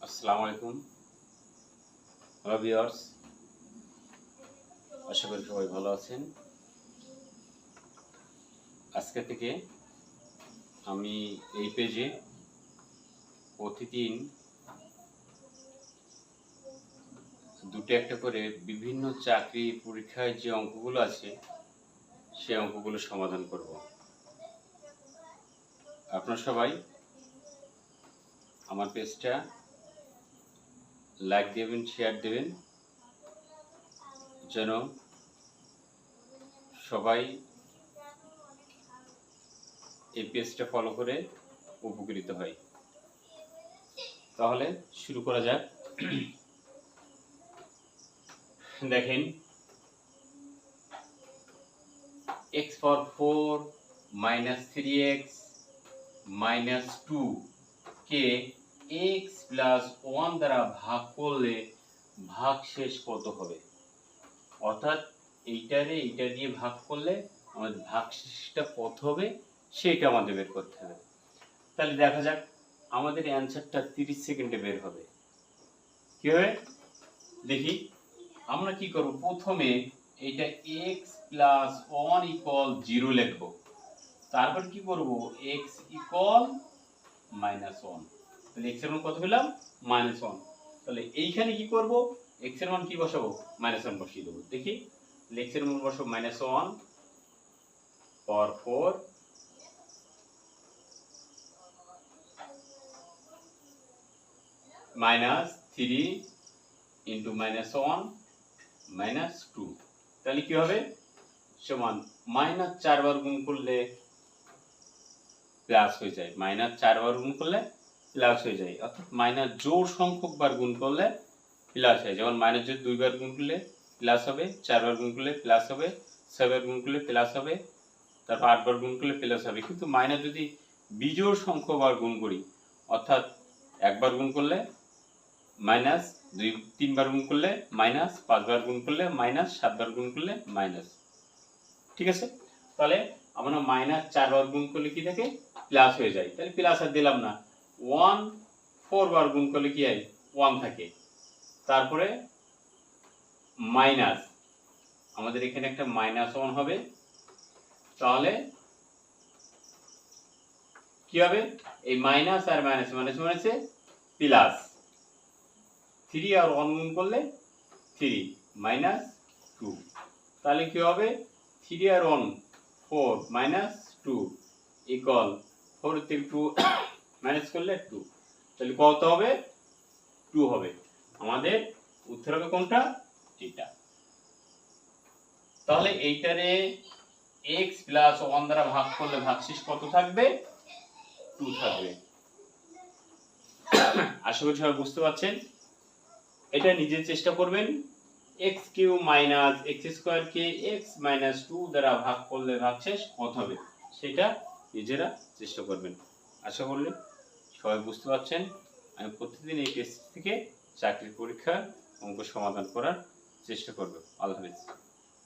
আসসালামু আলাইকুম। Hello viewers, আশা করি সবাই ভালো আছেন। আজকে থেকে আমি এই পেজে প্রতিদিন দুটো একটা করে বিভিন্ন চাকরি পরীক্ষায় যে অঙ্কগুলো আছে সেই অঙ্কগুলো সমাধান করব। আপনারা সবাই আমার পেজটা লাইক দেবেন, শেয়ার দেবেন, যেন সবাই এই পেজটা ফলো করে উপকৃত হয়। তাহলে শুরু করা যাক। দেখেন, x পাওয়ার 4 মাইনাস 3x মাইনাস 2 কে x প্লাস 1 দ্বারা ভাগ করলে ভাগশেষ কত হবে? অর্থাৎ এইটা দিয়ে ভাগ করলে আমাদের ভাগশেষটা কত হবে সেটা আমাদের বের করতে হবে। তাহলে দেখা যাক, আমাদের অ্যান্সারটা 30 সেকেন্ডে বের হবে। কি হবে দেখি। আমরা কি করব, প্রথমে এইটা x প্লাস 1 ইকুয়াল 0 লিখব। তারপর কি করব, x ইকুয়াল মাইনাস 1। তাহলে x এর মান কত পেলাম? মাইনাস 1। তাহলে এইখানে কি করব, x এর মান কি বসাবো? মাইনাস 1 বসিয়ে দেবো। দেখি, x এর মান বসাবো মাইনাস 1 পাওয়ার 4 মাইনাস 3 ইন্টু মাইনাস 1 মাইনাস 2। তাহলে কি হবে? সমান মাইনাস 4 বার গুণ করলে প্লাস হয়ে যায়। মাইনাস 4 বার গুণ করলে প্লাস হয়ে যায়। অর্থাৎ মাইনাস জোড় সংখ্যক বার গুণ করলে প্লাস হয়। যেমন মাইনাস যদি 2 বার গুণ করলে প্লাস হবে, 4 বার গুণ করলে প্লাস হবে, 6 বার গুণ করলে প্লাস হবে, তারপর 8 বার গুণ করলে প্লাস হবে। কিন্তু মাইনাস যদি বিজোড় সংখ্যক বার গুণ করি, অর্থাৎ একবার গুণ করলে মাইনাস, 3 বার গুণ করলে মাইনাস, 5 বার গুণ করলে মাইনাস, 7 বার গুণ করলে মাইনাস। ঠিক আছে? তাহলে আমরা মাইনাস 4 বার গুণ করলে কি থাকে? প্লাস হয়ে যায়। তাহলে প্লাস আর দিলাম না। 1 4 বার গুণ করলে কি হয়? 1 থাকে। তারপরে মাইনাস, আমাদের এখানে একটা মাইনাস 1 হবে। তাহলে কি হবে? এই মাইনাস আর মাইনাস মাইনাসে প্লাস, 3 আর 1 গুণ করলে 3 মাইনাস 2। তাহলে কি হবে? 3 আর 1 4 মাইনাস 2 ইকুয়াল 4 থেকে 2 মাইনাস করলে 2। তাহলে কত হবে? 2 হবে। আমাদের উত্তর হবে কোনটা? এটা। তাহলে এইটারে x প্লাস 1 দ্বারা ভাগ করলে ভাগশেষ কত থাকবে? 2 থাকবে। আশা করি সবাই বুঝতে পারছেন। এটা নিজে চেষ্টা করবেন। x cube minus x square কে x মাইনাস 2 দ্বারা ভাগ করলে ভাগশেষ কত হবে সেটা নিজেরা চেষ্টা করবেন। আশা করি সবাই বুঝতে পারছেন। আমি প্রতিদিন এই টেস্ট থেকে চাকরির পরীক্ষার অঙ্ক সমাধান করার চেষ্টা করব। আল্লাহ হাফেজ।